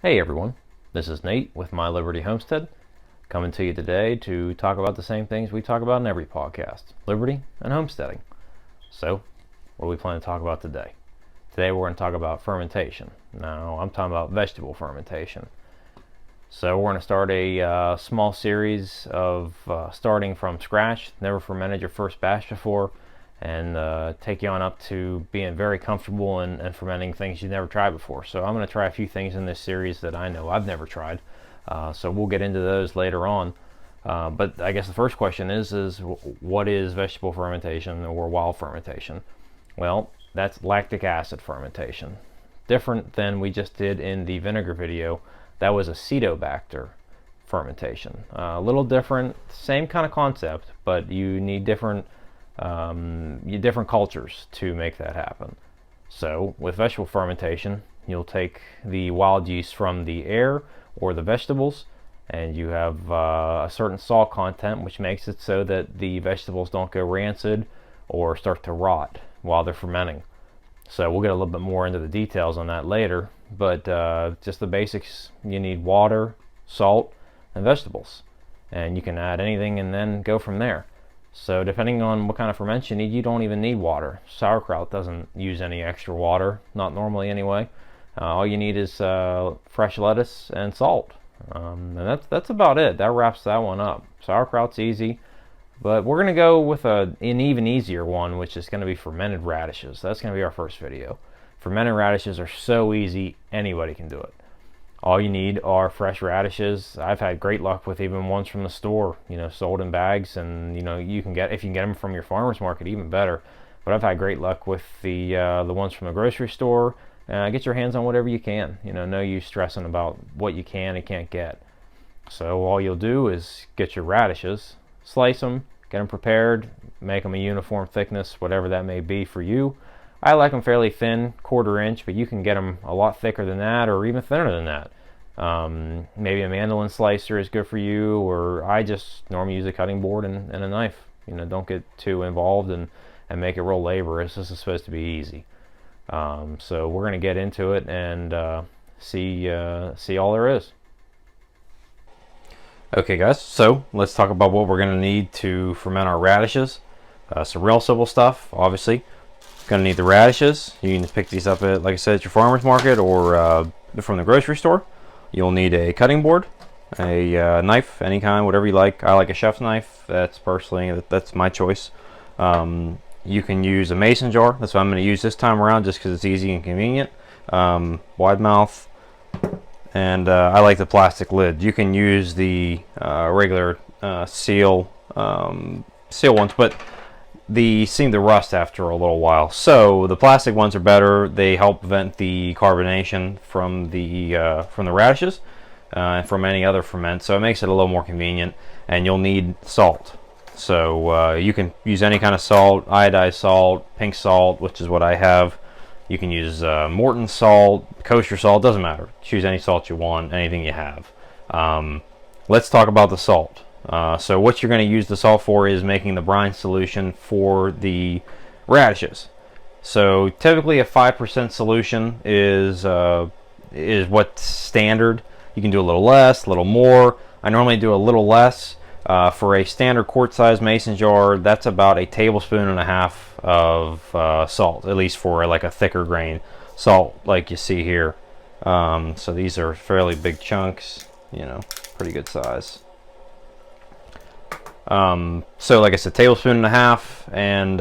Hey everyone, this is Nate with My Liberty Homestead, coming to you today to talk about the same things we talk about in every podcast, liberty and homesteading. So, what do we plan to talk about today? Today we're going to talk about fermentation. Now, I'm talking about vegetable fermentation. So we're going to start a small series of starting from scratch, never fermented your first batch before, and take you on up to being very comfortable in fermenting things you've never tried before. So I'm going to try a few things in this series that I know I've never tried. So we'll get into those later on. But I guess the first question is what is vegetable fermentation or wild fermentation? Well, that's lactic acid fermentation. Different than we just did in the vinegar video. That was acetobacter fermentation. A little different, same kind of concept, but you need different cultures to make that happen. So with vegetable fermentation, you'll take the wild yeast from the air or the vegetables, and you have a certain salt content, which makes it so that the vegetables don't go rancid or start to rot while they're fermenting. So we'll get a little bit more into the details on that later, but just the basics: you need water, salt, and vegetables, and you can add anything and then go from there. So depending on what kind of ferment you need, you don't even need water. Sauerkraut doesn't use any extra water, not normally anyway. All you need is fresh lettuce and salt, and that's about it. That wraps that one up. Sauerkraut's easy. But we're going to go with an even easier one, which is going to be fermented radishes. That's going to be our first video. Fermented radishes are so easy, anybody can do it. All you need are fresh radishes. I've had great luck with even ones from the store, sold in bags, and you can get, if you can get them from your farmer's market, even better. But I've had great luck with the ones from the grocery store. Get your hands on whatever you can. No use stressing about what you can and can't get. So all you'll do is get your radishes, slice them, get them prepared, make them a uniform thickness, whatever that may be for you. I like them fairly thin, 1/4 inch, but you can get them a lot thicker than that or even thinner than that. Maybe a mandolin slicer is good for you, or I just normally use a cutting board and a knife. Don't get too involved and make it real laborious. This is supposed to be easy. So we're going to get into it and see all there is. Okay guys, so let's talk about what we're going to need to ferment our radishes. Some real simple stuff, obviously. Going to need the radishes. You can pick these up at, like I said, at your farmer's market or from the grocery store. You'll need a cutting board, a knife, any kind, whatever you like. I like a chef's knife. That's my choice. You can use a mason jar. That's what I'm going to use this time around, just because it's easy and convenient. Wide mouth. And I like the plastic lid. You can use the regular seal ones, but they seem to rust after a little while. So the plastic ones are better. They help prevent the carbonation from the radishes and from any other ferment. So it makes it a little more convenient. And you'll need salt. So you can use any kind of salt, iodized salt, pink salt, which is what I have. You can use Morton salt, kosher salt, doesn't matter. Choose any salt you want, anything you have. Let's talk about the salt. So what you're going to use the salt for is making the brine solution for the radishes. So typically a 5% solution is what's standard. You can do a little less, a little more. I normally do a little less. For a standard quart-sized mason jar, that's about 1.5 tablespoons of salt, at least for like a thicker grain salt like you see here. So these are fairly big chunks, pretty good size. So like I said, 1.5 tablespoons, and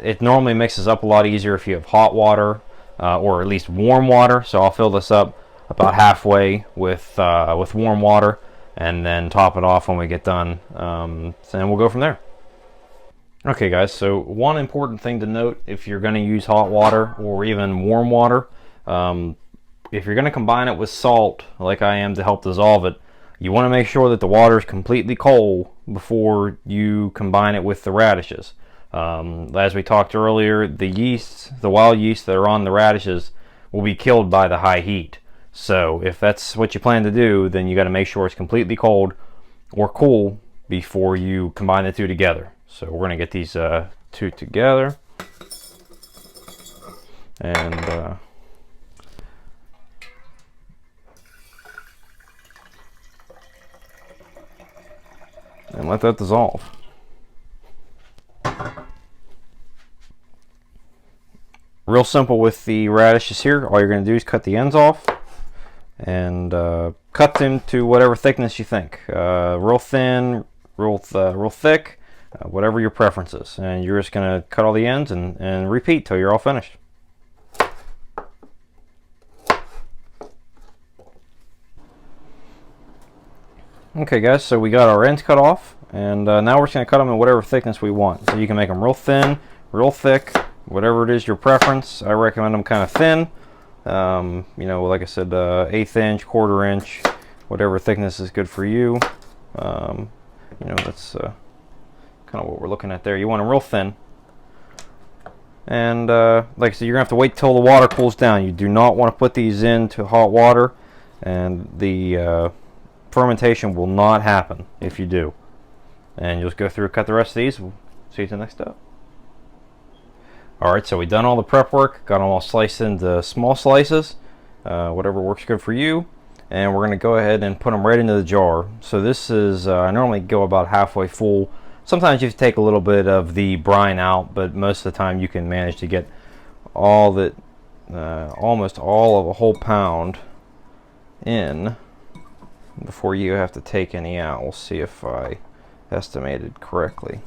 it normally mixes up a lot easier if you have hot water or at least warm water. So I'll fill this up about halfway with warm water, and then top it off when we get done, and we'll go from there. Okay guys, so one important thing to note: if you're going to use hot water or even warm water, if you're going to combine it with salt like I am to help dissolve it, you want to make sure that the water is completely cold before you combine it with the radishes. As we talked earlier, the wild yeast that are on the radishes will be killed by the high heat. So if that's what you plan to do, then you got to make sure it's completely cold or cool before you combine the two together. So we're going to get these two together, and and let that dissolve. Real simple with the radishes here. All you're going to do is cut the ends off and cut them to whatever thickness you think. Real thin, real thick, whatever your preference is. And you're just going to cut all the ends and repeat till you're all finished. Okay guys, so we got our ends cut off, and now we're just going to cut them in whatever thickness we want. So you can make them real thin, real thick, whatever it is your preference. I recommend them kind of thin. You know, like I said, 1/8 inch, 1/4 inch, whatever thickness is good for you. You know, that's kind of what we're looking at there. You want them real thin. And like I said, you're going to have to wait till the water cools down. You do not want to put these into hot water, and the fermentation will not happen if you do. And you'll just go through and cut the rest of these. We'll see you at the next step. Alright, so we've done all the prep work, got them all sliced into small slices, whatever works good for you, and we're going to go ahead and put them right into the jar. So this is, I normally go about halfway full. Sometimes you have to take a little bit of the brine out, but most of the time you can manage to get all that, almost all of a whole pound in before you have to take any out. We'll see if I estimated correctly.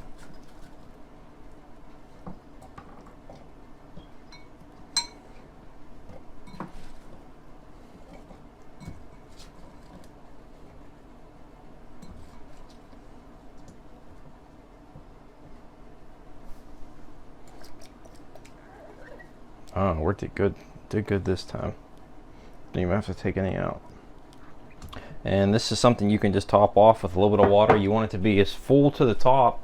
Oh, we did good. Did good this time. Didn't even have to take any out. And this is something you can just top off with a little bit of water. You want it to be as full to the top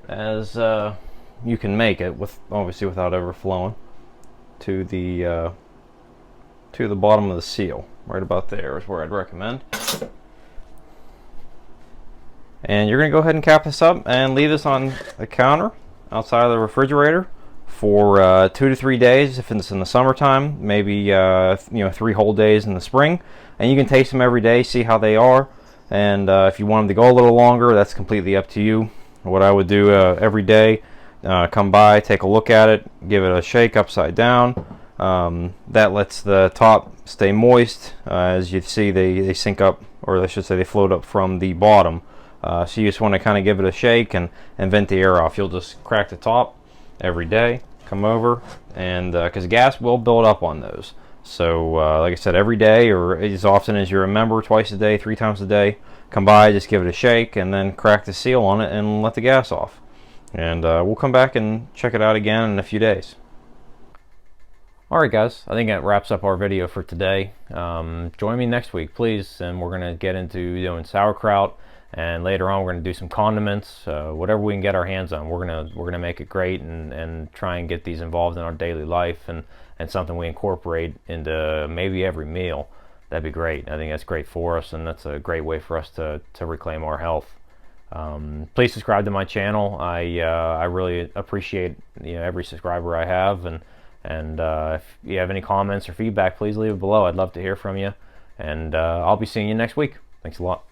as you can make it, with obviously without overflowing to the bottom of the seal. Right about there is where I'd recommend. And you're going to go ahead and cap this up and leave this on the counter outside of the refrigerator for 2 to 3 days if it's in the summertime, maybe you know, 3 whole days in the spring. And you can taste them every day, see how they are, and if you want them to go a little longer, that's completely up to you. What I would do every day, come by, take a look at it, give it a shake upside down. That lets the top stay moist. As you see, they sink up, or I should say they float up from the bottom. So you just want to kind of give it a shake and vent the air off. You'll just crack the top every day, come over, and because gas will build up on those. So like I said, every day, or as often as you remember, twice a day, 3 times a day, come by, just give it a shake, and then crack the seal on it and let the gas off. And we'll come back and check it out again in a few days. Alright guys, I think that wraps up our video for today. Join me next week, please, and we're going to get into doing sauerkraut, and later on we're going to do some condiments, whatever we can get our hands on. We're gonna make it great and try and get these involved in our daily life, and something we incorporate into maybe every meal. That'd be great. I think that's great for us, and that's a great way for us to reclaim our health. Please subscribe to my channel. I really appreciate, you know, every subscriber I have, and if you have any comments or feedback, please leave it below. I'd love to hear from you, and I'll be seeing you next week. Thanks a lot.